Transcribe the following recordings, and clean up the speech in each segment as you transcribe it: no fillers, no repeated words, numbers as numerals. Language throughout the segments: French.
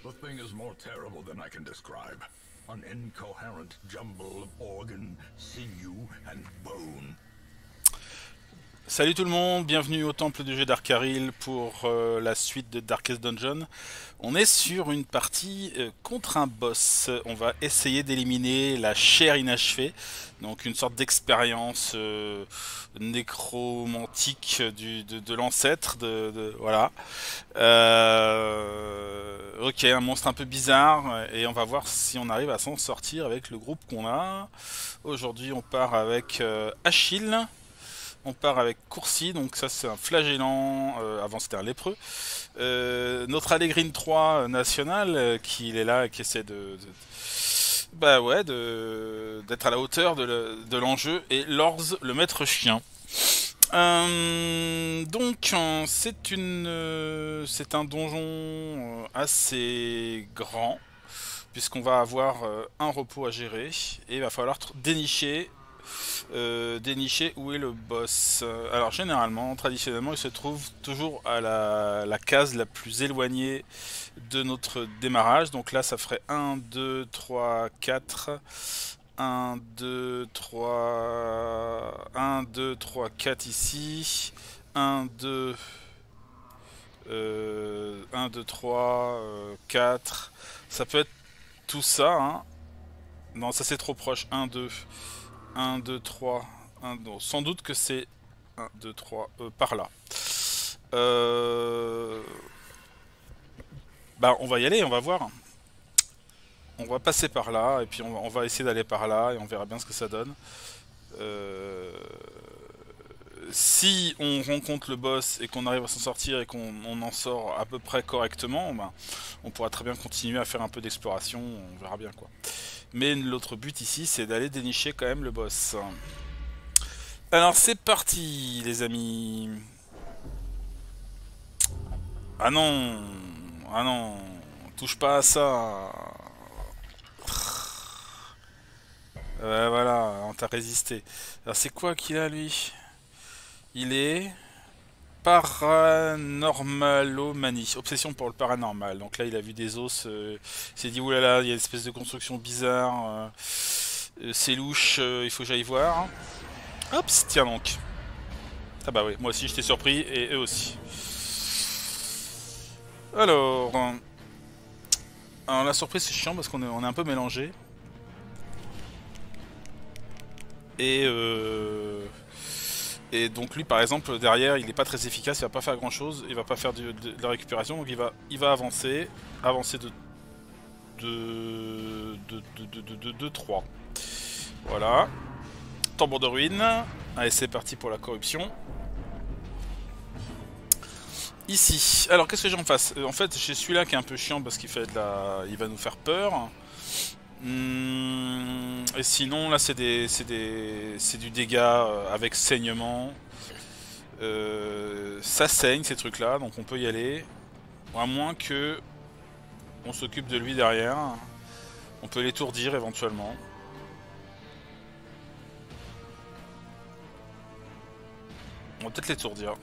The thing is more terrible than I can describe. An incoherent jumble of organ, sinew and bone. Salut tout le monde, bienvenue au temple du jeu d'Arkaril pour la suite de Darkest Dungeon. On est sur une partie contre un boss. On va essayer d'éliminer la chair inachevée, donc une sorte d'expérience nécromantique de l'ancêtre. Voilà. Ok, un monstre un peu bizarre et on va voir si on arrive à s'en sortir avec le groupe qu'on a. Aujourd'hui on part avec Achille. On part avec Coursi, donc ça c'est un flagellant, avant c'était un lépreux. Notre Allégrine 3 national, qui est là et qui essaie bah ouais, d'être à la hauteur de l'enjeu, et Lorz, le maître chien. Donc c'est un donjon assez grand, puisqu'on va avoir un repos à gérer, et il va falloir dénicher où est le boss. Alors généralement, traditionnellement, il se trouve toujours à la case la plus éloignée de notre démarrage. Donc là, ça ferait 1, 2, 3, 4. 1, 2, 3... 1, 2, 3, 4 ici. 1, 2... 1, 2, 3, 4. Ça peut être tout ça, hein. Non, ça c'est trop proche. 1, 2... 1, 2, 3, 1, non, sans doute que c'est 1, 2, 3, par là. Bah, on va y aller, on va voir. On va passer par là, et puis on va essayer d'aller par là, et on verra bien ce que ça donne. Si on rencontre le boss et qu'on arrive à s'en sortir et qu'on en sort à peu près correctement, bah, on pourra très bien continuer à faire un peu d'exploration, on verra bien quoi. Mais l'autre but ici, c'est d'aller dénicher quand même le boss. Alors c'est parti les amis. Ah non, ah non, touche pas à ça. Voilà, on t'a résisté. Alors c'est quoi qu'il a lui? Il est paranormalomanie, obsession pour le paranormal. Donc là il a vu des os, il s'est dit oulala, il y a une espèce de construction bizarre, c'est louche, il faut que j'aille voir. Hop, tiens donc. Ah bah oui, moi aussi j'étais surpris et eux aussi. Alors la surprise c'est chiant parce qu'on est un peu mélangé. Et donc lui par exemple derrière il est pas très efficace, il va pas faire grand chose, il va pas faire de la récupération, donc il va avancer de 3. Voilà. Tambour de ruine. Allez c'est parti pour la corruption. Ici. Alors qu'est-ce que j'ai en face? En fait j'ai celui-là qui est un peu chiant parce qu'il fait il va nous faire peur. Et sinon là c'est du dégât avec saignement. Ça saigne ces trucs là, donc on peut y aller. À moins que on s'occupe de lui derrière. On peut l'étourdir éventuellement. On va peut-être l'étourdir.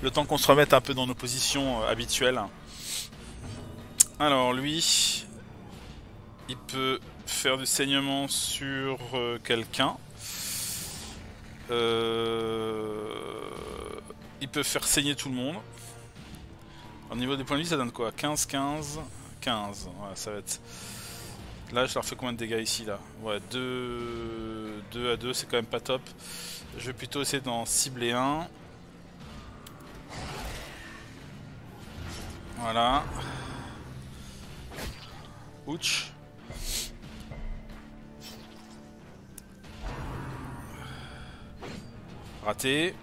Le temps qu'on se remette un peu dans nos positions habituelles. Alors lui, il peut faire du saignement sur quelqu'un. Il peut faire saigner tout le monde. Au niveau des points de vie, ça donne quoi? 15, 15, 15. Ouais, ça va être... Là, je leur fais combien de dégâts ici, là? Ouais, 2 à 2, c'est quand même pas top. Je vais plutôt essayer d'en cibler un. Voilà. Ouch. Raté.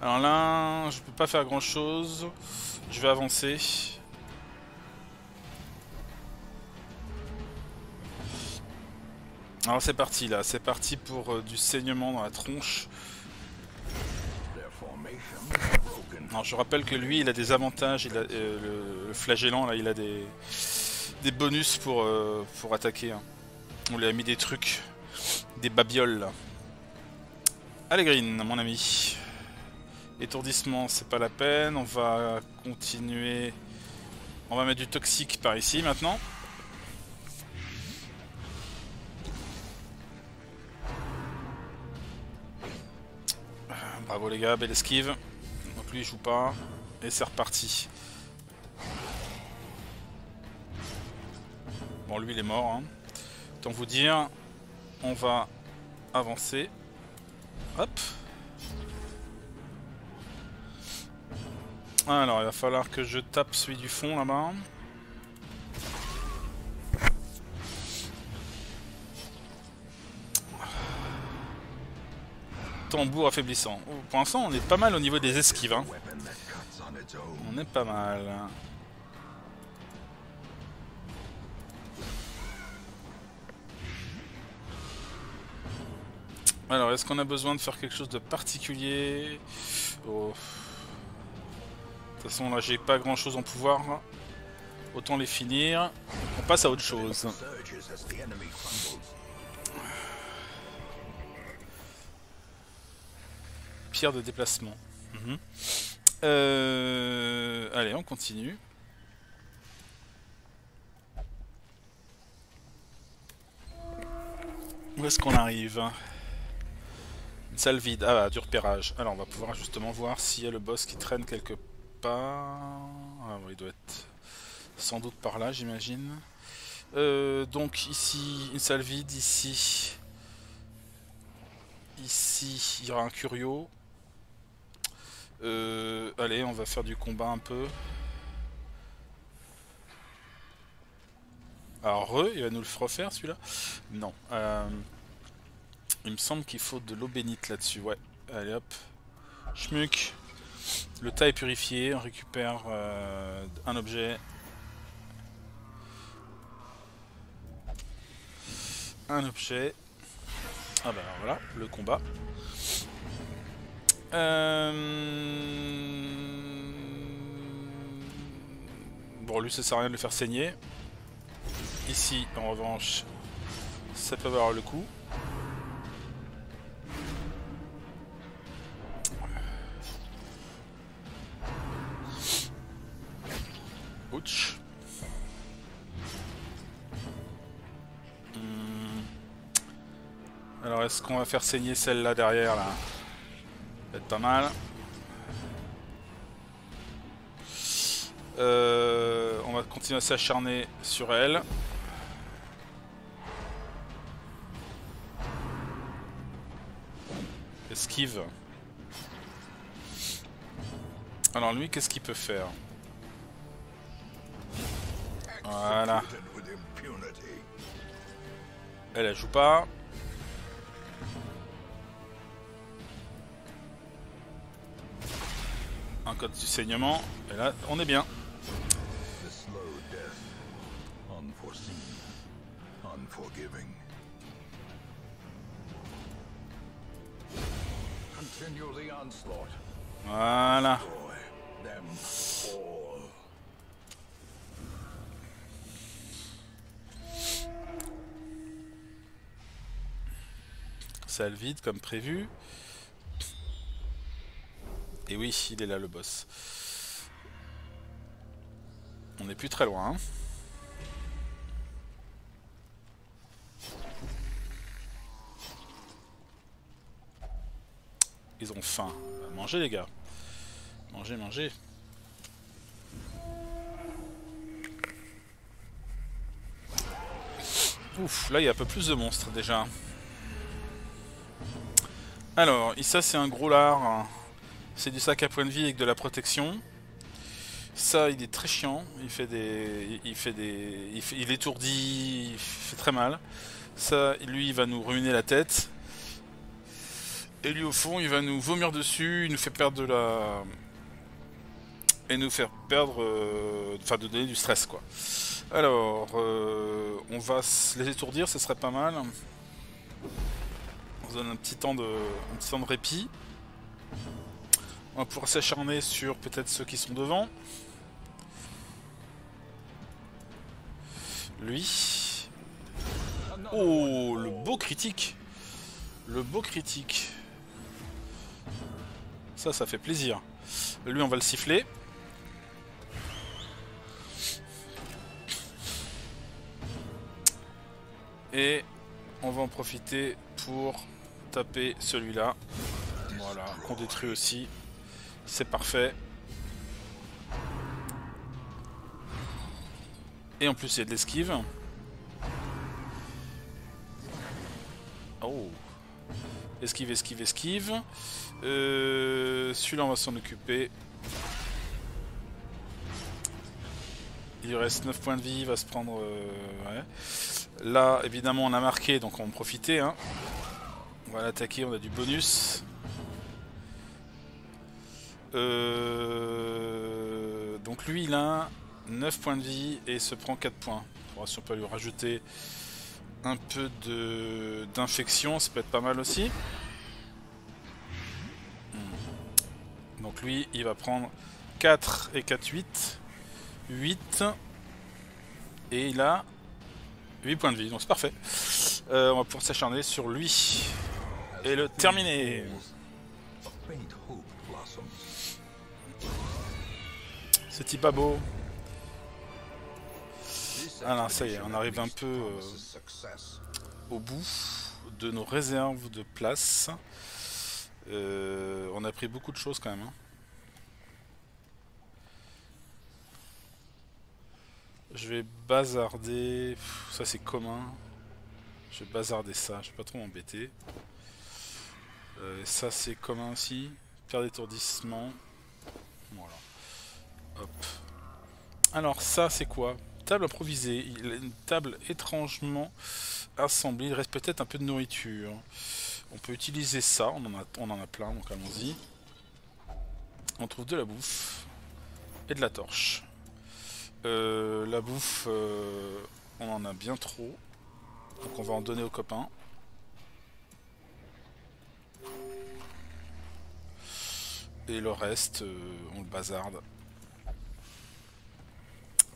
Alors là, je peux pas faire grand chose. Je vais avancer. Alors c'est parti là, c'est parti pour du saignement dans la tronche. Alors je rappelle que lui il a des avantages, il a, le flagellant là il a des bonus pour attaquer. Hein. On lui a mis des trucs. Des babioles. Allez Green, mon ami. Étourdissement, c'est pas la peine. On va continuer. On va mettre du toxique par ici maintenant. Bravo les gars, belle esquive. Donc lui il joue pas. Et c'est reparti. Bon lui il est mort. Hein. Autant vous dire, on va avancer. Hop. Alors il va falloir que je tape celui du fond là-bas. Tambour affaiblissant. Oh, pour l'instant on est pas mal au niveau des esquives. Hein. On est pas mal. Alors est-ce qu'on a besoin de faire quelque chose de particulier? Oh. De toute façon là j'ai pas grand chose en pouvoir. Autant les finir. On passe à autre chose. Pierre de déplacement. Allez, on continue. Où est-ce qu'on arrive? Une salle vide. Ah, du repérage. Alors, on va pouvoir justement voir s'il y a le boss qui traîne quelque part. Ah, bon, il doit être sans doute par là, j'imagine. Donc, ici, une salle vide. Ici, il y aura un curio. Allez, on va faire du combat un peu. Alors, il va nous le refaire celui-là? Non. Il me semble qu'il faut de l'eau bénite là-dessus. Ouais, allez hop. Schmuck. Le tas est purifié. On récupère un objet. Un objet. Ah bah alors voilà, le combat. Bon, lui, ça sert à rien de le faire saigner. Ici, en revanche, ça peut avoir le coup. Ouch. Alors, est-ce qu'on va faire saigner celle-là derrière, là? Peut-être pas mal. On va continuer à s'acharner sur elle. Esquive. Alors lui, qu'est-ce qu'il peut faire? Voilà. Elle joue pas. Un code du saignement. Et là, on est bien. Voilà. Salle vide comme prévu. Et oui, il est là le boss. On n'est plus très loin. Hein. Ils ont faim. Mangez les gars. Mangez, mangez. Ouf, là il y a un peu plus de monstres déjà. Alors, ça c'est un gros lard. C'est du sac à point de vie avec de la protection. Ça, il est très chiant. Il étourdit. Il fait très mal. Ça, lui, il va nous ruiner la tête. Et lui, au fond, il va nous vomir dessus. Il nous fait perdre de la... Et nous faire perdre... Enfin, de donner du stress, quoi. Alors, on va les étourdir, ce serait pas mal. On se donne un petit temps de répit. On va pouvoir s'acharner sur peut-être ceux qui sont devant. Lui. Oh, le beau critique. Le beau critique. Ça fait plaisir. Lui, on va le siffler. Et on va en profiter pour taper celui-là. Voilà, qu'on détruit aussi. C'est parfait. Et en plus, il y a de l'esquive. Oh. Esquive, esquive, esquive. Celui-là, on va s'en occuper. Il lui reste 9 points de vie, il va se prendre... ouais. Là, évidemment, on a marqué, donc on va en profiter. Hein. On va l'attaquer, on a du bonus. Donc lui, il a 9 points de vie et se prend 4 points. On va si on peut lui rajouter un peu d'infection, ça peut être pas mal aussi. Donc lui, il va prendre 4 et 4, 8. 8. Et il a 8 points de vie, donc c'est parfait. On va pouvoir s'acharner sur lui. Et le terminer. C'est pas beau. Alors ça y est, on arrive un peu au bout de nos réserves de place. On a pris beaucoup de choses quand même. Hein. Je vais bazarder. Ça c'est commun. Je vais bazarder ça, je vais pas trop m'embêter. Ça c'est commun aussi. Pierre d'étourdissement. Voilà. Hop. Alors ça c'est quoi? Table improvisée. Il a une table étrangement assemblée. Il reste peut-être un peu de nourriture. On peut utiliser ça. On en a plein, donc allons-y. On trouve de la bouffe. Et de la torche. La bouffe, on en a bien trop. Donc on va en donner aux copains. Et le reste, on le bazarde.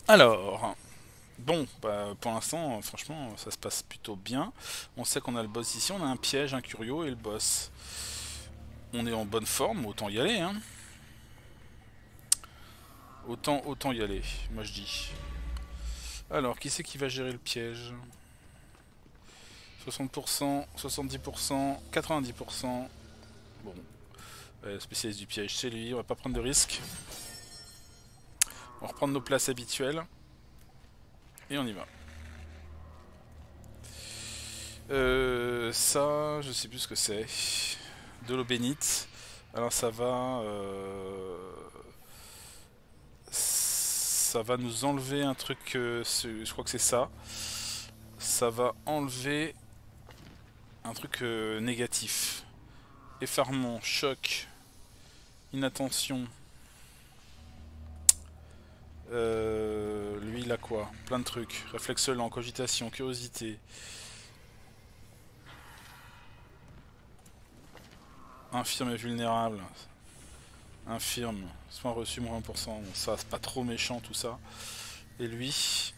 Alors, bon, bah, pour l'instant, franchement, ça se passe plutôt bien. On sait qu'on a le boss ici, on a un piège, un curio et le boss. On est en bonne forme, autant y aller, hein. Autant y aller, moi je dis. Alors, qui c'est qui va gérer le piège? 60%, 70%, 90%. Bon, le spécialiste du piège, c'est lui, on va pas prendre de risques. On va reprendre nos places habituelles. Et on y va. Ça, je sais plus ce que c'est. De l'eau bénite. Alors ça va... ça va nous enlever un truc... je crois que c'est ça. Ça va enlever un truc négatif. Effarement, choc, inattention. Lui il a quoi? Plein de trucs. Réflexe lent, cogitation, curiosité. Infirme et vulnérable. Infirme. Soin reçu moins 1%. Bon, ça c'est pas trop méchant tout ça. Et lui,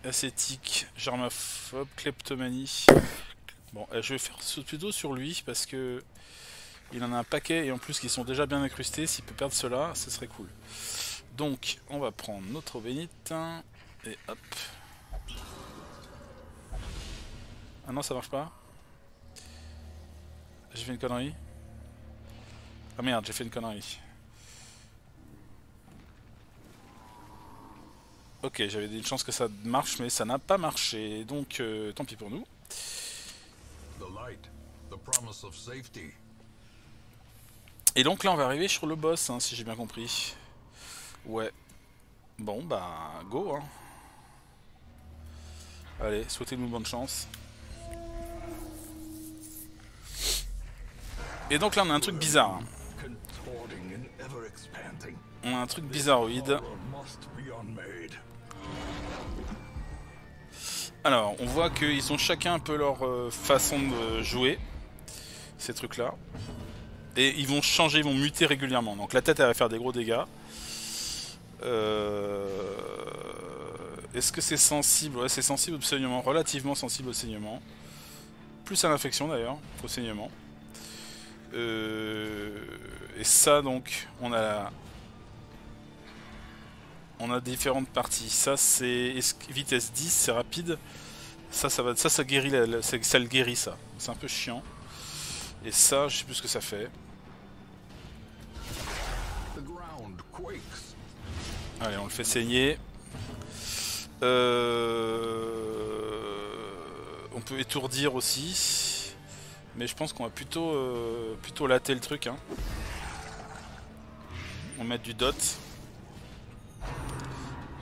ascétique, germaphobe, kleptomanie. Bon, je vais faire plutôt sur lui parce que il en a un paquet et en plus qu'ils sont déjà bien incrustés. S'il peut perdre cela, ce serait cool. Donc, on va prendre notre eau bénite et hop. Ah non, ça marche pas. J'ai fait une connerie. Ah merde, j'ai fait une connerie. Ok, j'avais une chance que ça marche, mais ça n'a pas marché. Donc, tant pis pour nous. Et donc là, on va arriver sur le boss, hein, si j'ai bien compris. Ouais. Bon, bah, go, hein. Allez, souhaitez-nous bonne chance. Et donc là, on a un truc bizarre. Hein. On a un truc bizarroïde. Alors, on voit qu'ils ont chacun un peu leur façon de jouer, ces trucs-là. Et ils vont changer, ils vont muter régulièrement. Donc la tête, elle va faire des gros dégâts. Est-ce que c'est sensible? Ouais, c'est sensible au saignement, relativement sensible au saignement. plus à l'infection d'ailleurs, au saignement. Et ça donc, on a différentes parties. Ça c'est vitesse 10, c'est rapide. Ça guérit, ça le guérit ça. C'est un peu chiant. Et ça, je sais plus ce que ça fait. Allez, on le fait saigner. On peut étourdir aussi. Mais je pense qu'on va plutôt latter le truc. Hein. On va mettre du dot.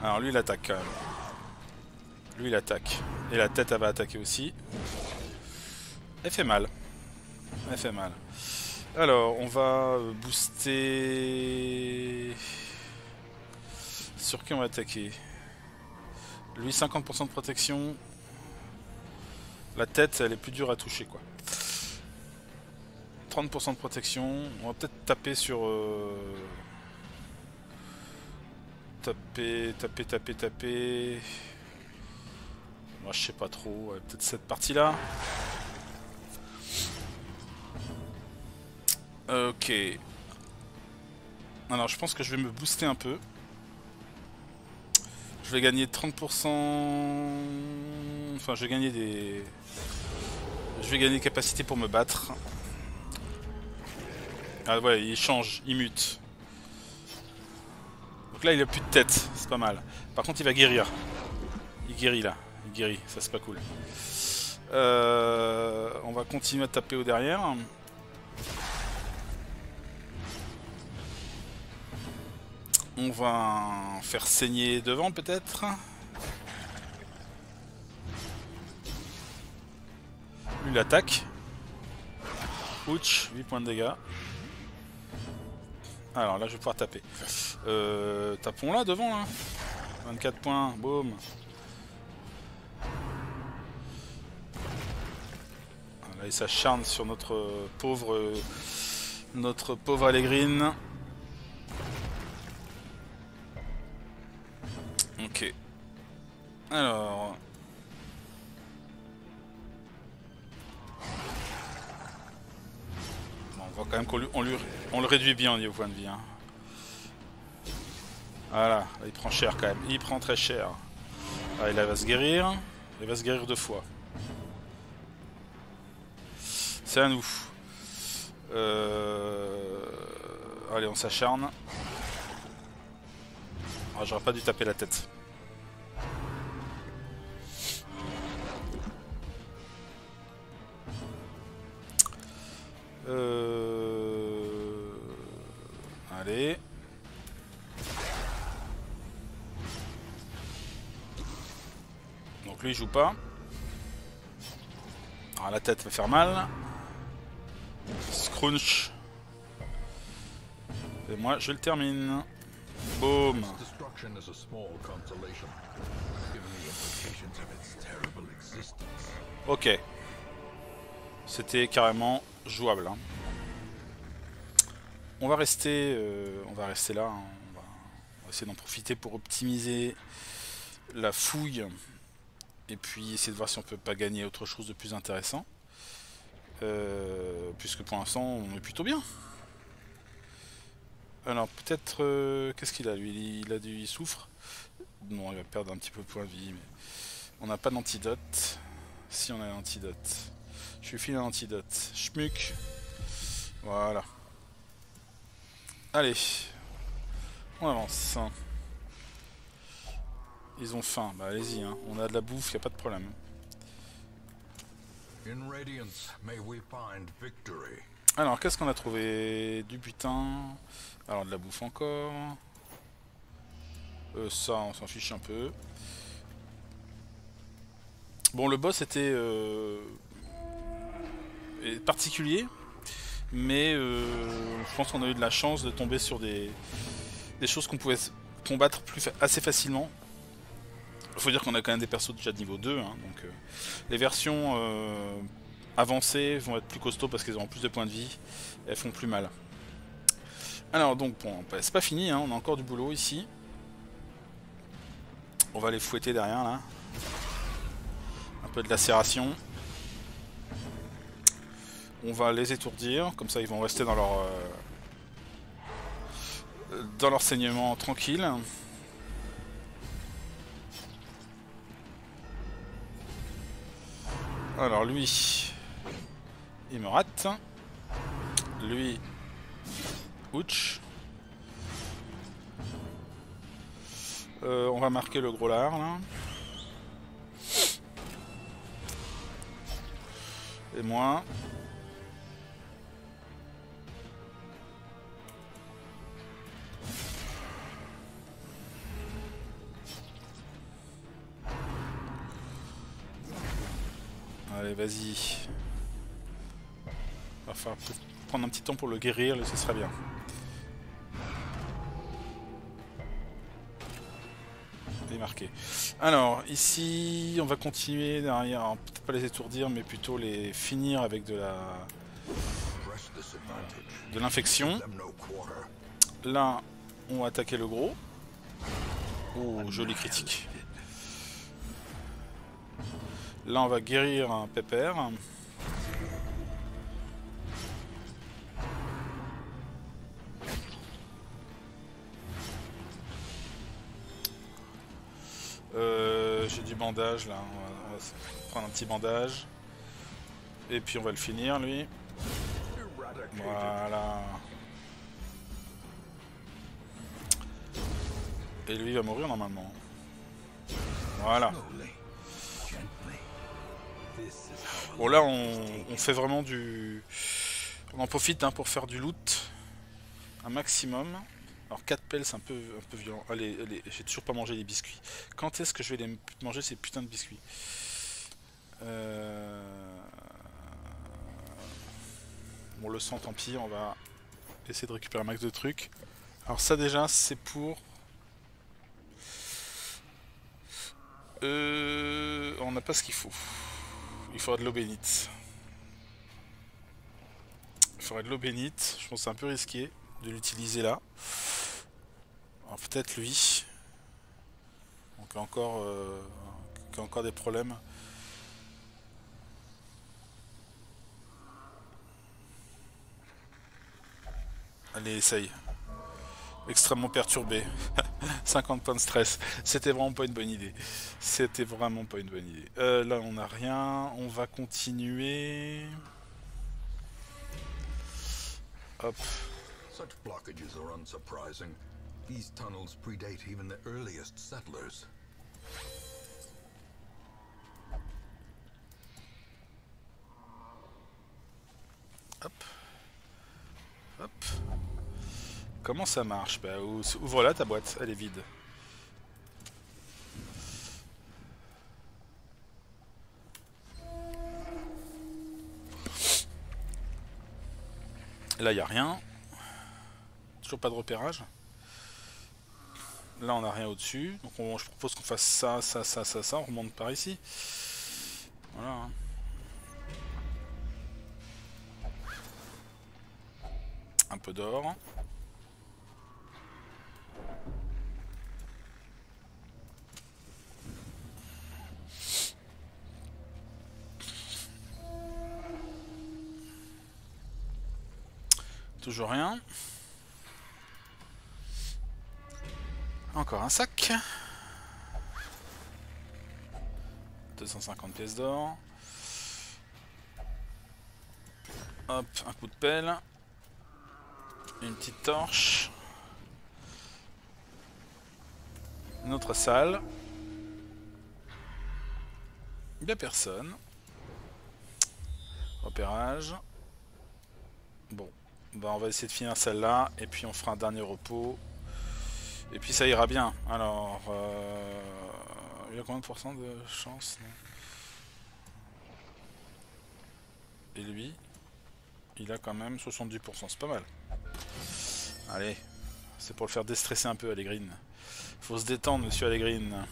Alors lui il attaque quand même. Lui il attaque. Et la tête elle va attaquer aussi. Elle fait mal. Elle fait mal. Alors on va booster... Sur qui on va attaquer? Lui 50% de protection. La tête elle est plus dure à toucher quoi. 30% de protection. On va peut-être taper sur... Taper. Moi je sais pas trop. Peut-être cette partie là. Ok. Alors je pense que je vais me booster un peu. Je vais gagner 30%... Enfin je vais gagner des... Je vais gagner des capacités pour me battre. Ah ouais, il change, il mute. Donc là il a plus de tête, c'est pas mal. Par contre il va guérir. Il guérit là, il guérit, ça c'est pas cool. On va continuer à taper au derrière. On va faire saigner devant peut-être. Lui l'attaque. Ouch, 8 points de dégâts. Alors là je vais pouvoir taper. Tapons là devant là. 24 points, boum. Là il s'acharne sur notre pauvre Allegrine. Ok. Alors. Bon, on voit quand même qu'on le réduit bien au niveau point de vie. Hein. Voilà, là, il prend cher quand même. Il prend très cher. Allez, là, il va se guérir. Il va se guérir 2 fois. C'est à nous. Allez, on s'acharne. Ah, j'aurais pas dû taper la tête. Allez. Donc lui il joue pas. Alors la tête va faire mal. Scrunch. Et moi je le termine. Boum. Ok. C'était carrément jouable. Hein. On va rester là. Hein. On va essayer d'en profiter pour optimiser la fouille. Et puis essayer de voir si on peut pas gagner autre chose de plus intéressant. Puisque pour l'instant on est plutôt bien. Alors peut-être... qu'est-ce qu'il a lui? Il souffre. Non, il va perdre un petit peu de points de vie. Mais on n'a pas d'antidote. Si on a un antidote. Je lui file un antidote. Schmuck. Voilà. Allez. On avance. Ils ont faim. Bah allez-y. Hein. On a de la bouffe, y a pas de problème. Alors, qu'est-ce qu'on a trouvé? Du butin. Alors, de la bouffe encore. Ça, on s'en fiche un peu. Bon, le boss était particulier. Mais je pense qu'on a eu de la chance de tomber sur des choses qu'on pouvait combattre assez facilement. Il faut dire qu'on a quand même des persos déjà de niveau 2. Hein, donc, les versions avancées vont être plus costauds parce qu'elles auront plus de points de vie. Et elles font plus mal. Alors donc, bon, c'est pas fini. Hein, on a encore du boulot ici. On va les fouetter derrière là. Un peu de lacération. On va les étourdir, comme ça ils vont rester dans leur saignement tranquille. Alors lui, il me rate. Lui, ouch. On va marquer le gros lard là. Et moi. Allez, vas-y. Va falloir prendre un petit temps pour le guérir, et ce serait bien. Il est marqué. Alors, ici, on va continuer derrière. Peut-être pas les étourdir, mais plutôt les finir avec de l'infection. Là, on va attaquer le gros. Oh, joli critique. Là, on va guérir un pépère. J'ai du bandage là. On va prendre un petit bandage. Et puis on va le finir lui. Voilà. Et lui il va mourir normalement. Voilà. Bon là on fait vraiment du... On en profite hein, pour faire du loot. Un maximum. Alors 4 pelles c'est un peu violent. Allez, j'ai toujours pas mangé les biscuits. Quand est-ce que je vais les manger ces putains de biscuits? Bon le sang tant pis, on va essayer de récupérer un max de trucs. Alors ça déjà c'est pour... On n'a pas ce qu'il faut. Il faudra de l'eau bénite. Il faudrait de l'eau bénite. Je pense que c'est un peu risqué de l'utiliser là. Alors peut-être lui. Donc il y a encore des problèmes. Allez, essaye. Extrêmement perturbé. 50 points de stress. C'était vraiment pas une bonne idée. C'était vraiment pas une bonne idée. Là, on n'a rien. On va continuer. Hop. Such blockages are unsurprising. These tunnels predate even the earliest settlers. Hop. Hop. Comment ça marche? Bah, ouvre là ta boîte, elle est vide. Là, il n'y a rien. Toujours pas de repérage. Là, on n'a rien au-dessus. Donc, je propose qu'on fasse ça, ça, ça, ça, ça. On remonte par ici. Voilà. Hein. Un peu d'or. Toujours rien. Encore un sac. 250 pièces d'or. Hop, un coup de pelle. Une petite torche. Une autre salle. Il n'y a personne. Repérage. Bon. Bah on va essayer de finir celle-là. Et puis on fera un dernier repos. Et puis ça ira bien. Alors... il y a combien de pourcents de chance non? Et lui, il a quand même 70%. C'est pas mal. Allez. C'est pour le faire déstresser un peu Allegrine. Faut se détendre monsieur Allegrine.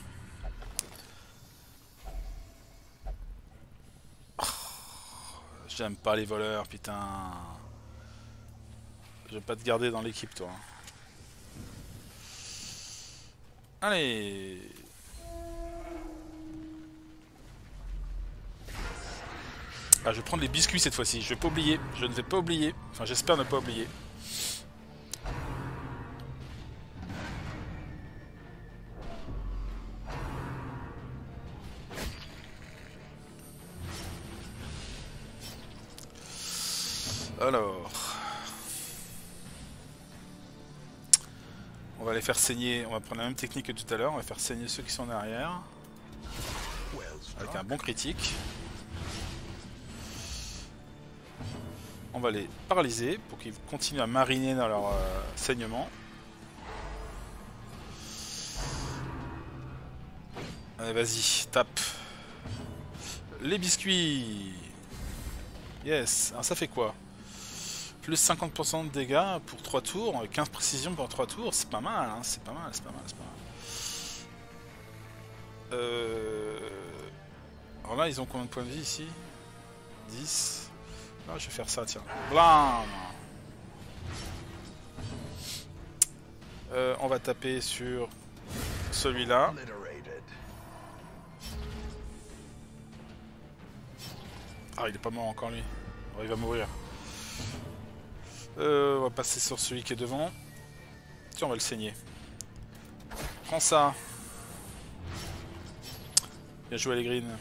Oh, j'aime pas les voleurs, putain. Je vais pas te garder dans l'équipe toi. Allez. Ah, je vais prendre les biscuits cette fois-ci. Je vais pas oublier. Je ne vais pas oublier. Enfin, j'espère ne pas oublier. Alors... On va les faire saigner, on va prendre la même technique que tout à l'heure, on va faire saigner ceux qui sont derrière. Avec un bon critique. On va les paralyser pour qu'ils continuent à mariner dans leur saignement. Allez, vas-y, tape. Les biscuits. Yes, alors ça fait quoi? Plus 50% de dégâts pour 3 tours, 15 précisions pour 3 tours, c'est pas mal, hein, c'est pas mal, c'est pas mal, c'est pas mal. Alors là, ils ont combien de points de vie ici? 10. Ah, je vais faire ça, tiens. Blam. On va taper sur celui-là. Ah, il est pas mort encore lui. Oh, il va mourir. On va passer sur celui qui est devant. Tiens, on va le saigner. Prends ça. Bien joué les greens.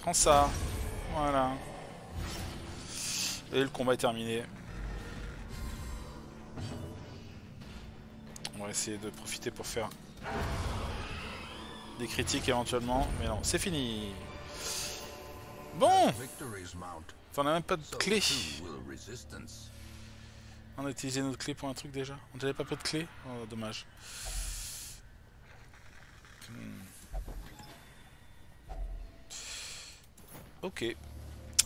Prends ça. Voilà. Et le combat est terminé. On va essayer de profiter pour faire des critiques éventuellement. Mais non, c'est fini. Bon. Enfin, on a même pas de clé. On a utilisé notre clé pour un truc déjà. On n'avait pas de clé. Oh, dommage. Ok.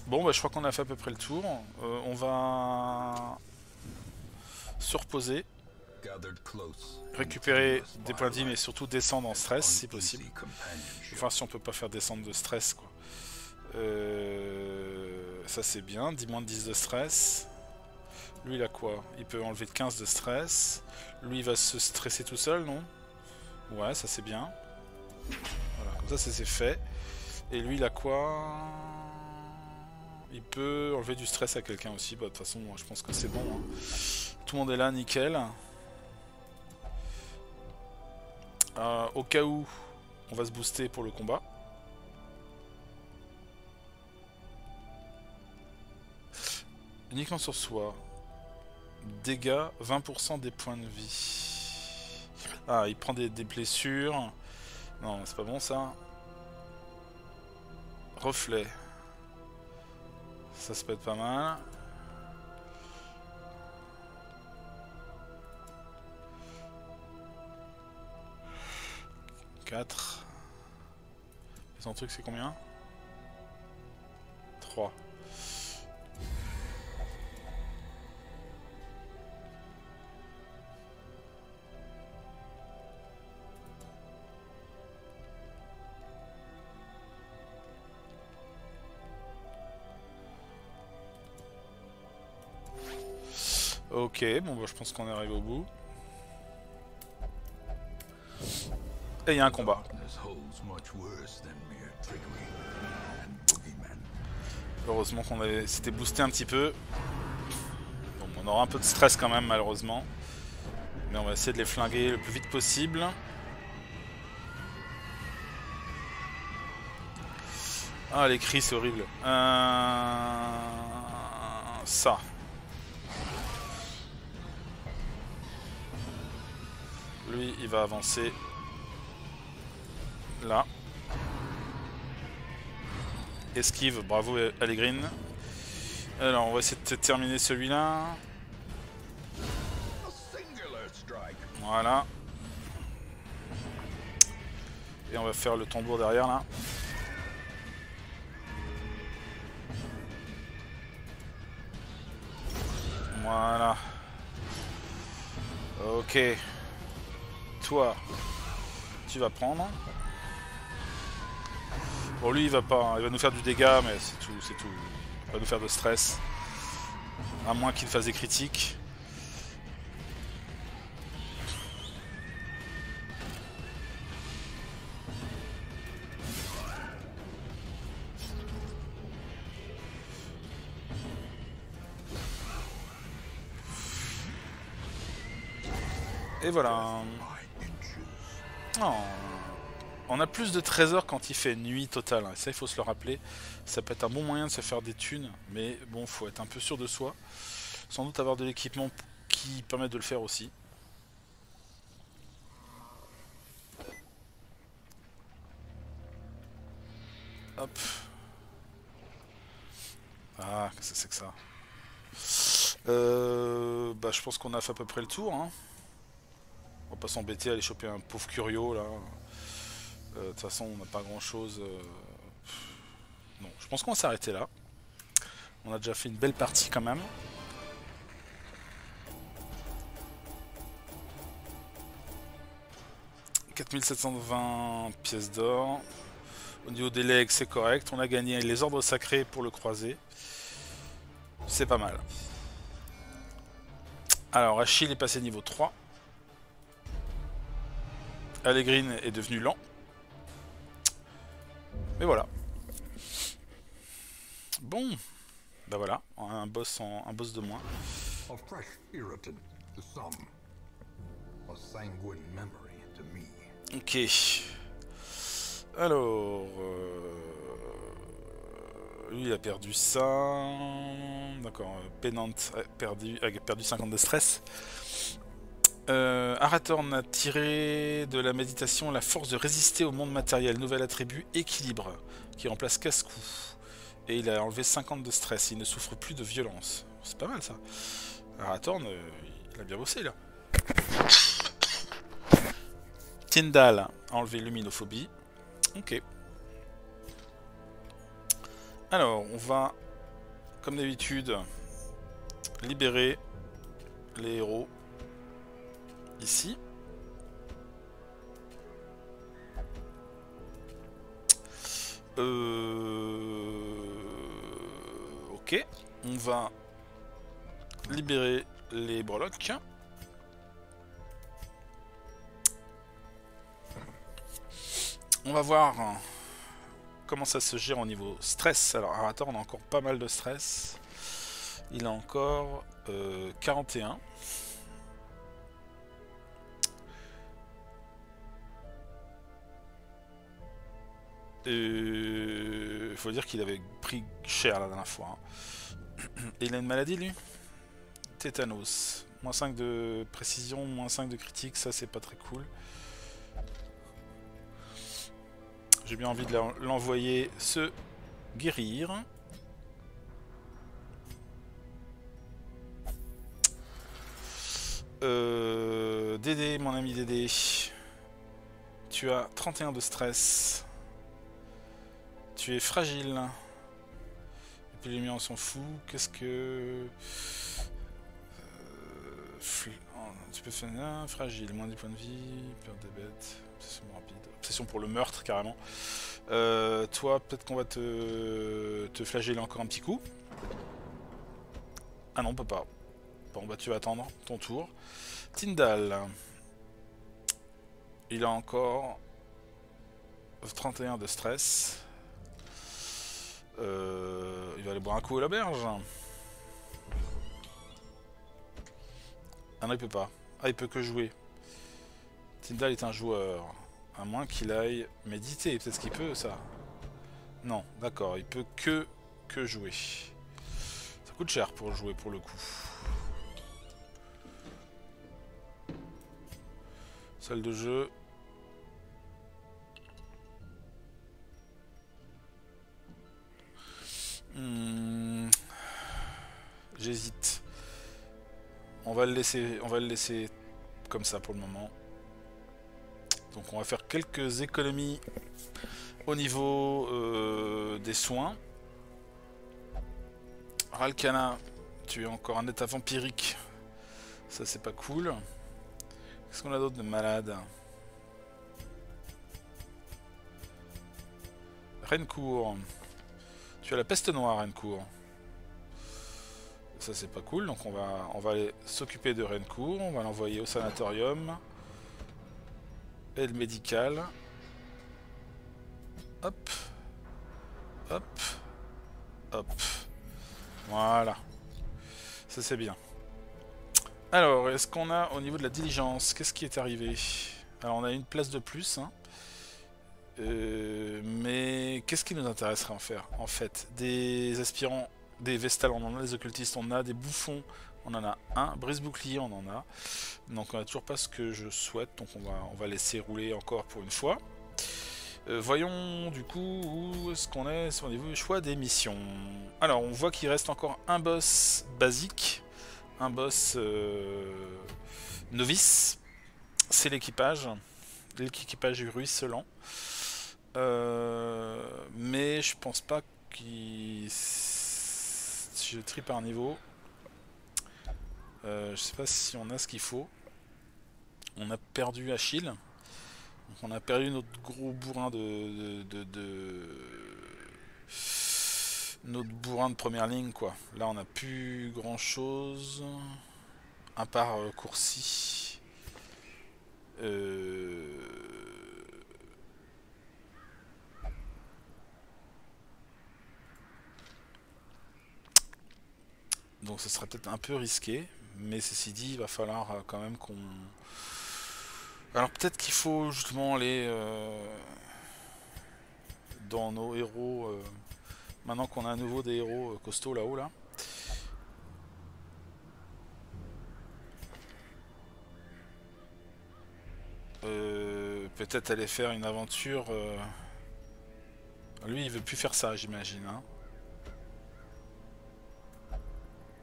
Bon, bah, je crois qu'on a fait à peu près le tour. On va se reposer. Récupérer des points de vie, mais surtout descendre en stress si possible. Enfin, si on peut pas faire descendre de stress, quoi. Ça c'est bien, 10 moins de 10 de stress. Lui il a quoi? Il peut enlever de 15 de stress. Lui il va se stresser tout seul, non? Ouais, ça c'est bien. Voilà, comme ça c'est fait. Et lui il a quoi? Il peut enlever du stress à quelqu'un aussi. Bah de toute façon moi, je pense que c'est bon, hein. Tout le monde est là, nickel. Au cas où on va se booster pour le combat. Uniquement sur soi. Dégâts, 20% des points de vie. Ah, il prend des blessures. Non, c'est pas bon ça. Reflet. Ça peut être pas mal. Son truc c'est combien? 3. Ok, bon bah je pense qu'on est arrivé au bout. Et il y a un combat. Heureusement qu'on s'était boosté un petit peu. Bon, on aura un peu de stress quand même malheureusement. Mais on va essayer de les flinguer le plus vite possible. Ah les cris c'est horrible. Ça. Lui il va avancer. Là. Esquive, bravo Allegrine. Alors on va essayer de terminer celui-là. Voilà. Et on va faire le tambour derrière là. Voilà. Ok. Toi, tu vas prendre. Bon lui il va pas, il va nous faire du dégât mais c'est tout, c'est tout. Il va nous faire de stress. À moins qu'il fasse des critiques. Et voilà. Oh. On a plus de trésors quand il fait nuit totale. Ça, il faut se le rappeler. Ça peut être un bon moyen de se faire des thunes. Mais bon, faut être un peu sûr de soi. Sans doute avoir de l'équipement qui permet de le faire aussi. Hop. Ah, qu'est-ce que c'est que ça? Bah, je pense qu'on a fait à peu près le tour. Hein. On va pas s'embêter à aller choper un pauvre curio là. De toute façon, on n'a pas grand chose. Non, je pense qu'on va s'arrêter là. On a déjà fait une belle partie quand même. « 4720 pièces d'or. Au niveau des legs, c'est correct. On a gagné les ordres sacrés pour le croisé. C'est pas mal. Alors, Achille est passé niveau 3. Allegrine est devenu lent. Mais voilà. Bon. Bah voilà, on a un boss de moins. A fresh irritant to some. A sanguine memory to me. Ok. Alors... lui, il a perdu ça. D'accord. Pennant a perdu 50 de stress. Arathorn a tiré de la méditation la force de résister au monde matériel. Nouvel attribut, équilibre, qui remplace casse-cou. Et il a enlevé 50 de stress. Il ne souffre plus de violence. C'est pas mal ça. Arathorn, il a bien bossé là. Tyndall a enlevé luminophobie. Ok. Alors, on va, comme d'habitude, libérer les héros ici. Ok. On va libérer les breloques. On va voir comment ça se gère au niveau stress. Alors Arathorn, on a encore pas mal de stress. Il a encore 41. Il faut dire qu'il avait pris cher la dernière fois. Hein. Et il a une maladie lui? Tétanos. Moins 5 de précision, moins 5 de critique, ça c'est pas très cool. J'ai bien envie de l'envoyer se guérir. Dédé, mon ami Dédé. Tu as 31 de stress. Tu es fragile. Et puis les lumières on s'en fout. Qu'est-ce que... tu peux faire un fragile, moins 10 points de vie, perte des bêtes, obsession rapide, obsession pour le meurtre carrément. Toi, peut-être qu'on va te flageller encore un petit coup. Ah non, on peut pas. Bon, bah tu vas attendre ton tour. Tyndall. Il a encore 31 de stress. Il va aller boire un coup à l'auberge. Ah non, il peut pas. Ah, il peut que jouer. Tyndall est un joueur. À moins qu'il aille méditer. Peut-être qu'il peut, ça. Non, d'accord. Il peut que jouer. Ça coûte cher pour jouer, pour le coup. Salle de jeu. J'hésite. On va le laisser comme ça pour le moment. Donc on va faire quelques économies au niveau des soins. Ralkana, tu es encore un état vampirique. Ça c'est pas cool. Qu'est-ce qu'on a d'autre de malade? Rencourt. Tu as la peste noire, Rencourt. Ça c'est pas cool, donc on va aller s'occuper de Rencourt, on va l'envoyer au sanatorium. Aide médicale. Hop. Hop. Hop. Voilà. Ça c'est bien. Alors, est-ce qu'on a au niveau de la diligence, qu'est-ce qui est arrivé? Alors, on a une place de plus, hein. Mais qu'est-ce qui nous intéresserait en fait? Des aspirants, des vestales on en a, des occultistes on en a, des bouffons on en a un, brise-bouclier on en a. Donc on a toujours pas ce que je souhaite, donc on va laisser rouler encore pour une fois. Voyons du coup où est-ce qu'on est sur le niveau du choix des missions. Alors on voit qu'il reste encore un boss basique, un boss novice, c'est l'équipage ruisselant. Mais je pense pas qu'il... Si je trie par niveau, je sais pas si on a ce qu'il faut. On a perdu Achille. Donc on a perdu notre gros bourrin notre bourrin de première ligne quoi. Là on a plus grand chose. À part Courcy. Donc ce serait peut-être un peu risqué, mais ceci dit, il va falloir quand même qu'on... Alors peut-être qu'il faut justement aller dans nos héros, maintenant qu'on a à nouveau des héros costauds là-haut là. Peut-être aller faire une aventure... Lui il veut plus faire ça j'imagine, hein.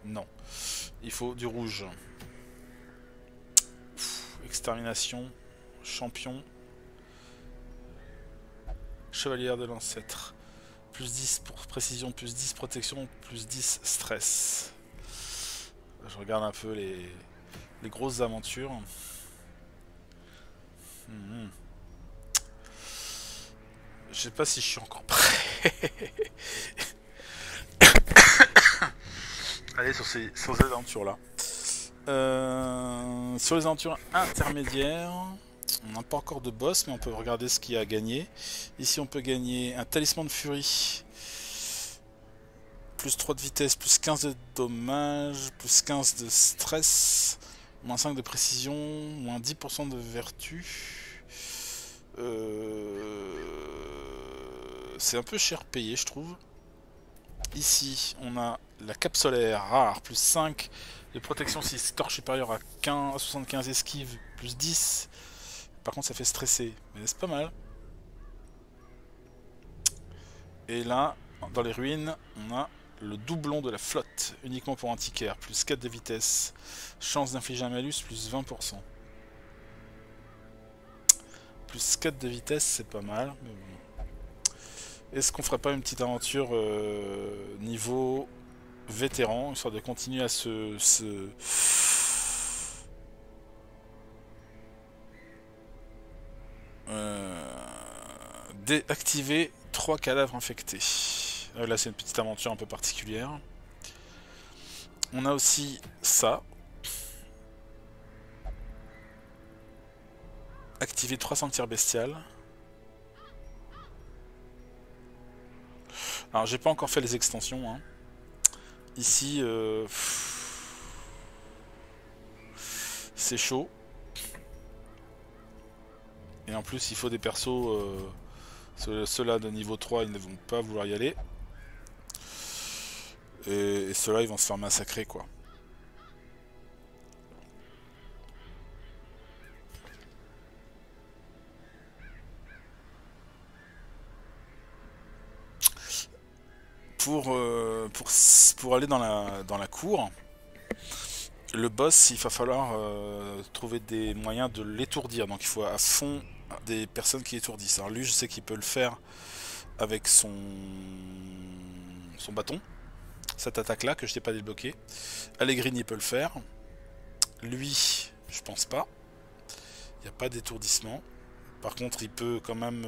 Non. Il faut du rouge. Extermination. Champion. Chevalière de l'ancêtre. Plus 10 pour précision, plus 10 protection, plus 10 stress. Je regarde un peu les grosses aventures. Je sais pas si je suis encore prêt. Allez sur ces aventures là. Sur les aventures intermédiaires, on n'a pas encore de boss, mais on peut regarder ce qu'il y a à gagner. Ici, on peut gagner un talisman de furie, plus 3 de vitesse, plus 15 de dommage, plus 15 de stress, moins 5 de précision, moins 10% de vertu. C'est un peu cher payé, je trouve. Ici, on a la cape solaire rare, plus 5 de protection si score supérieur à 75 esquive, plus 10. Par contre, ça fait stresser, mais c'est pas mal. Et là, dans les ruines, on a le doublon de la flotte, uniquement pour antiquaire, plus 4 de vitesse. Chance d'infliger un malus, plus 20%. Plus 4 de vitesse, c'est pas mal, mais bon. Est-ce qu'on ferait pas une petite aventure niveau vétéran, histoire de continuer à déactiver 3 cadavres infectés. Là c'est une petite aventure un peu particulière. On a aussi ça. Activer 3 centières bestiales. Alors j'ai pas encore fait les extensions, hein. Ici c'est chaud. Et en plus il faut des persos, ceux-là de niveau 3 ils ne vont pas vouloir y aller. Et ceux-là ils vont se faire massacrer quoi. Pour aller dans la cour, le boss, il va falloir trouver des moyens de l'étourdir. Donc il faut à fond des personnes qui étourdissent. Alors lui, je sais qu'il peut le faire avec son bâton. Cette attaque-là, que je t'ai pas débloqué. Allegrini peut le faire. Lui, je pense pas. Il n'y a pas d'étourdissement. Par contre, il peut quand même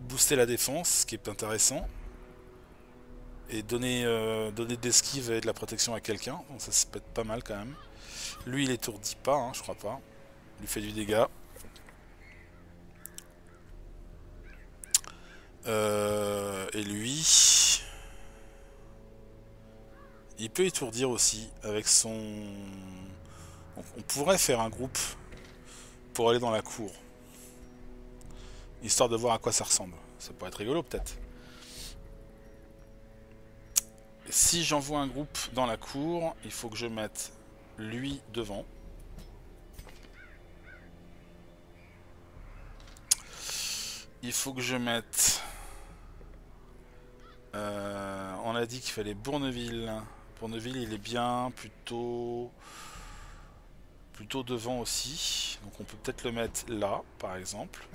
booster la défense, ce qui est intéressant. Et donner de l'esquive et de la protection à quelqu'un. Donc ça peut être pas mal quand même. Lui il étourdit pas, hein, je crois pas. Il lui fait du dégât. Et lui... Il peut étourdir aussi avec son Donc, on pourrait faire un groupe pour aller dans la cour. Histoire de voir à quoi ça ressemble. Ça pourrait être rigolo peut-être. Si j'envoie un groupe dans la cour, il faut que je mette lui devant. Il faut que je mette... on a dit qu'il fallait Bourneville. Bourneville, il est bien plutôt devant aussi. Donc on peut peut-être le mettre là, par exemple.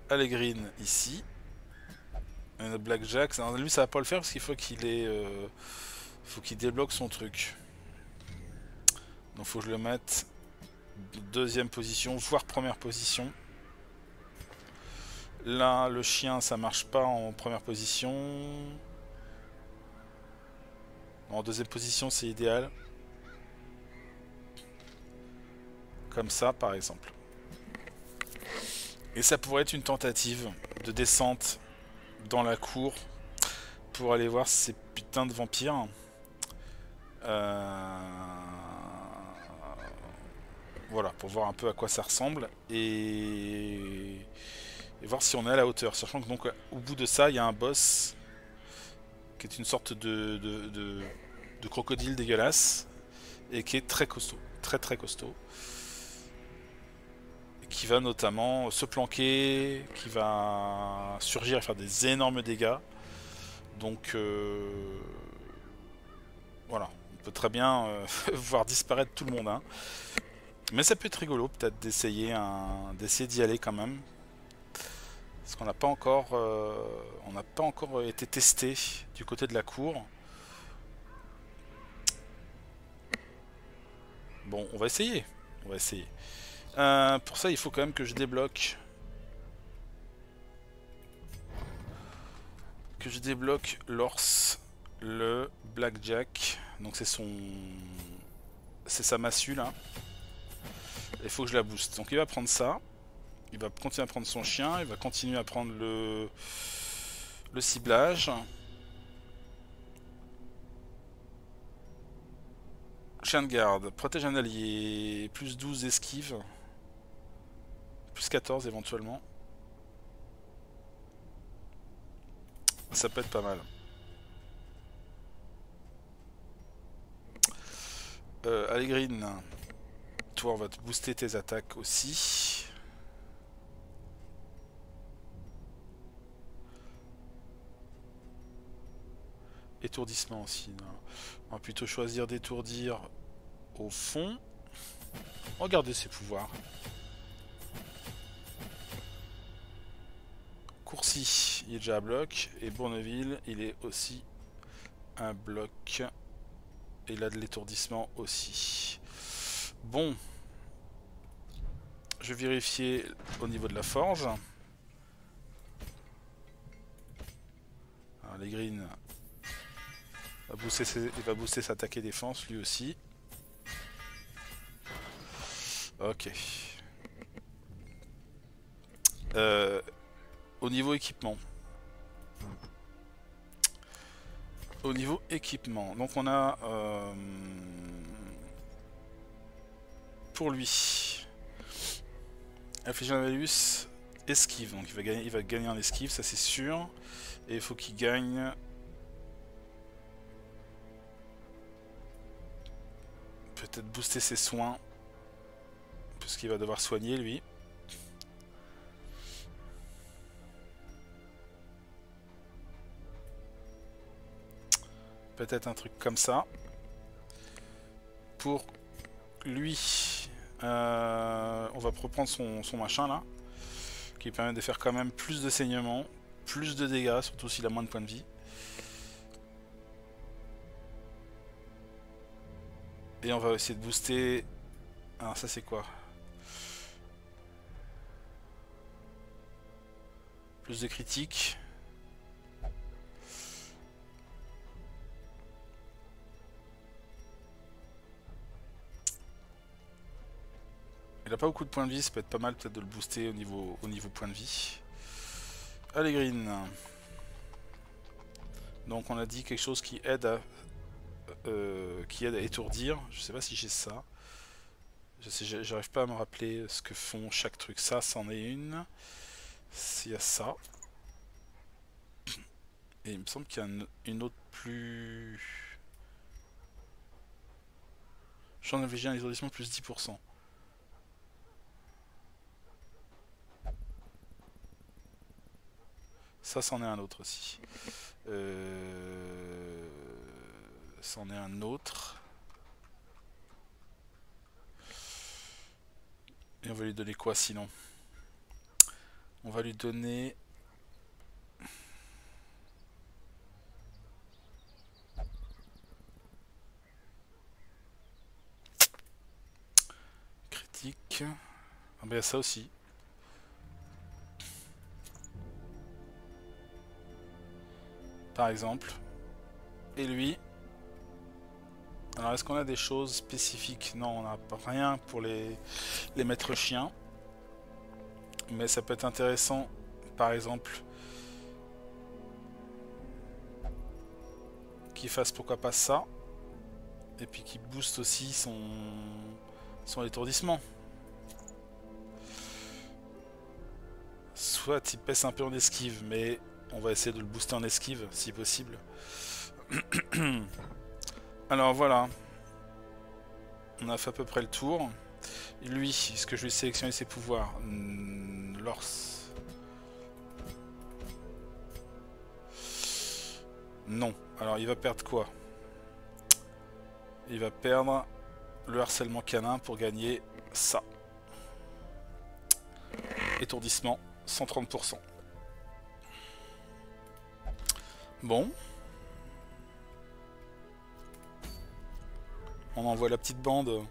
Allegrine ici. Et Blackjack, lui ça va pas le faire parce qu'il faut qu'il faut qu'il débloque son truc. Donc faut que je le mette deuxième position, voire première position. Là, le chien, ça marche pas en première position. En deuxième position, c'est idéal. Comme ça, par exemple. Et ça pourrait être une tentative de descente dans la cour pour aller voir ces putains de vampires. Voilà, pour voir un peu à quoi ça ressemble et voir si on est à la hauteur. Sachant que donc au bout de ça, il y a un boss qui est une sorte de crocodile dégueulasse et qui est très costaud, très costaud. Qui va notamment se planquer, qui va surgir et faire des énormes dégâts. Donc voilà, on peut très bien voir disparaître tout le monde. Hein. Mais ça peut être rigolo peut-être d'essayer d'y aller quand même. Parce qu'on n'a pas encore été testé du côté de la cour. Bon, on va essayer. Pour ça, il faut quand même que je débloque. L'Ors, le Blackjack. Donc c'est sa massue là. Il faut que je la booste. Donc il va prendre ça. Il va continuer à prendre son chien. Il va continuer à prendre le ciblage. Chien de garde. Protège un allié. Plus 12 esquive. Plus 14 éventuellement. Ça peut être pas mal. Allegrine, toi on va te booster tes attaques aussi. Étourdissement aussi. Non. On va plutôt choisir d'étourdir au fond. Regardez ses pouvoirs. Courcy, il est déjà à bloc. Et Bourneville, il est aussi un bloc. Et il a de l'étourdissement aussi. Bon. Je vais vérifier au niveau de la forge. Alors, les greens il va booster sa attaque et défense lui aussi. Ok. Au niveau équipement. Donc on a pour lui infliger un malus esquive. Donc il va gagner un esquive, ça c'est sûr. Et il faut qu'il gagne peut-être booster ses soins. Puisqu'il va devoir soigner lui. Peut-être un truc comme ça. Pour lui, on va reprendre son machin là. Qui permet de faire quand même plus de saignement, plus de dégâts, surtout s'il a moins de points de vie. Et on va essayer de booster... Alors ça c'est quoi? Plus de critiques. Il a pas beaucoup de points de vie, ça peut être pas mal peut-être de le booster au niveau point de vie. Allegrine. Donc on a dit quelque chose qui aide à étourdir. Je sais pas si j'ai ça. J'arrive pas à me rappeler ce que font chaque truc. Ça, c'en est une. Il y a ça. Et il me semble qu'il y a une autre plus... Champ d'investigation et l'étourdissement plus 10%. Ça, c'en est un autre aussi. C'en est un autre. Et on va lui donner quoi sinon? On va lui donner... Critique. Ah ben il y a ça aussi. Par exemple. Et lui. Alors est-ce qu'on a des choses spécifiques? Non, on n'a rien pour les maîtres chiens. Mais ça peut être intéressant, par exemple, qu'il fasse pourquoi pas ça. Et puis qu'il booste aussi son étourdissement. Soit il pèse un peu en esquive, mais on va essayer de le booster en esquive si possible. Alors voilà. On a fait à peu près le tour. Lui, est-ce que je vais sélectionner ses pouvoirs? Lors. Non. Alors il va perdre quoi? Il va perdre le harcèlement canin pour gagner ça. Étourdissement, 130%. Bon. On envoie la petite bande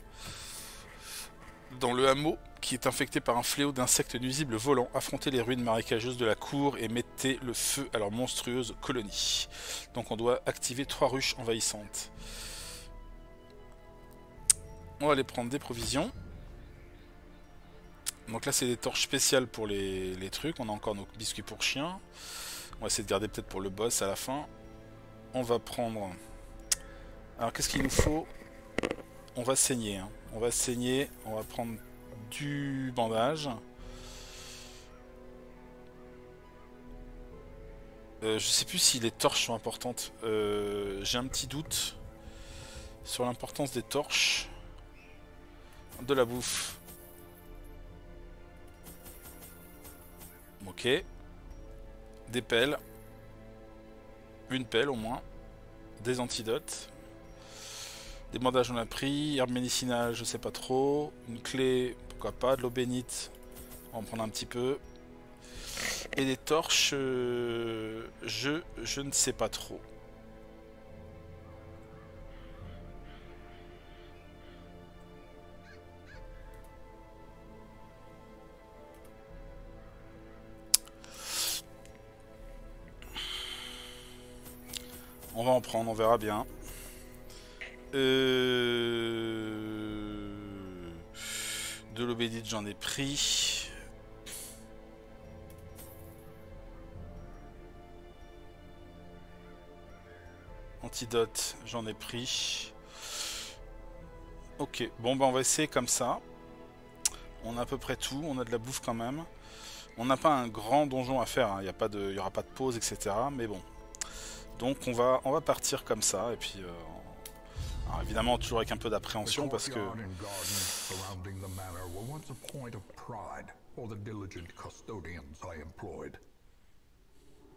dans le hameau qui est infecté par un fléau d'insectes nuisibles volants. Affrontez les ruines marécageuses de la cour et mettez le feu à leur monstrueuse colonie. Donc on doit activer 3 ruches envahissantes. On va aller prendre des provisions. Donc là c'est des torches spéciales pour les trucs. On a encore nos biscuits pour chiens. On va essayer de garder peut-être pour le boss à la fin. On va prendre... Alors qu'est-ce qu'il nous faut? On va saigner. Hein. On va saigner. On va prendre du bandage. Je sais plus si les torches sont importantes. J'ai un petit doute sur l'importance des torches. De la bouffe. Ok. Des pelles. Une pelle au moins. Des antidotes. Des bandages on a pris. Herbe médicinale je sais pas trop. Une clé pourquoi pas. De l'eau bénite. On va en prendre un petit peu. Et des torches je ne sais pas trop. On va en prendre, on verra bien. De l'eau bénite, j'en ai pris. Antidote, j'en ai pris. Ok, bon bah on va essayer comme ça. On a à peu près tout, on a de la bouffe quand même. On n'a pas un grand donjon à faire, hein. Il n'y aura pas de pause, etc. Mais bon. Donc on va partir comme ça, et puis alors évidemment toujours avec un peu d'appréhension parce que...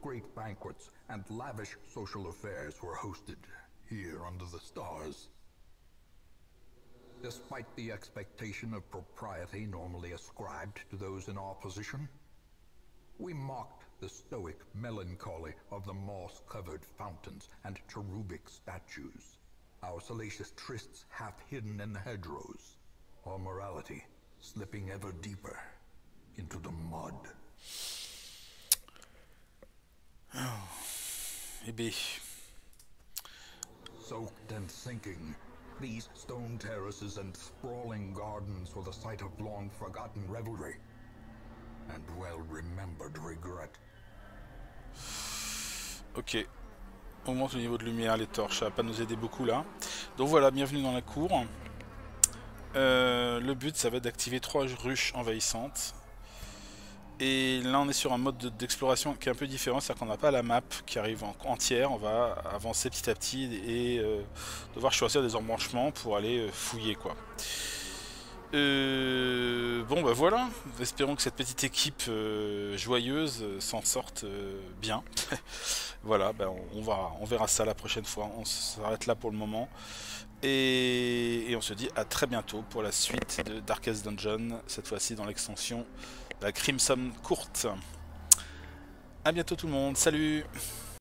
Great banquets and lavish social affairs were hosted here under the stars. Despite the expectation of propriety normally ascribed to those in our position, we mocked the stoic melancholy of the moss-covered fountains and cherubic statues, our salacious trysts half hidden in the hedgerows, our morality slipping ever deeper into the mud. Eh bien. Soaked and sinking, these stone terraces and sprawling gardens were the site of long-forgotten revelry and well-remembered regret. Ok. On monte au niveau de lumière, les torches, ça va pas nous aider beaucoup là. Donc voilà, bienvenue dans la cour. Le but, ça va être d'activer 3 ruches envahissantes. Et là, on est sur un mode d'exploration qui est un peu différent, c'est-à-dire qu'on n'a pas la map qui arrive entière, on va avancer petit à petit et devoir choisir des embranchements pour aller fouiller, quoi. Bon, bah voilà, espérons que cette petite équipe joyeuse s'en sorte bien. Voilà, bah on verra ça la prochaine fois, on s'arrête là pour le moment. Et on se dit à très bientôt pour la suite de Darkest Dungeon, cette fois-ci dans l'extension la Crimson Court. A bientôt tout le monde, salut!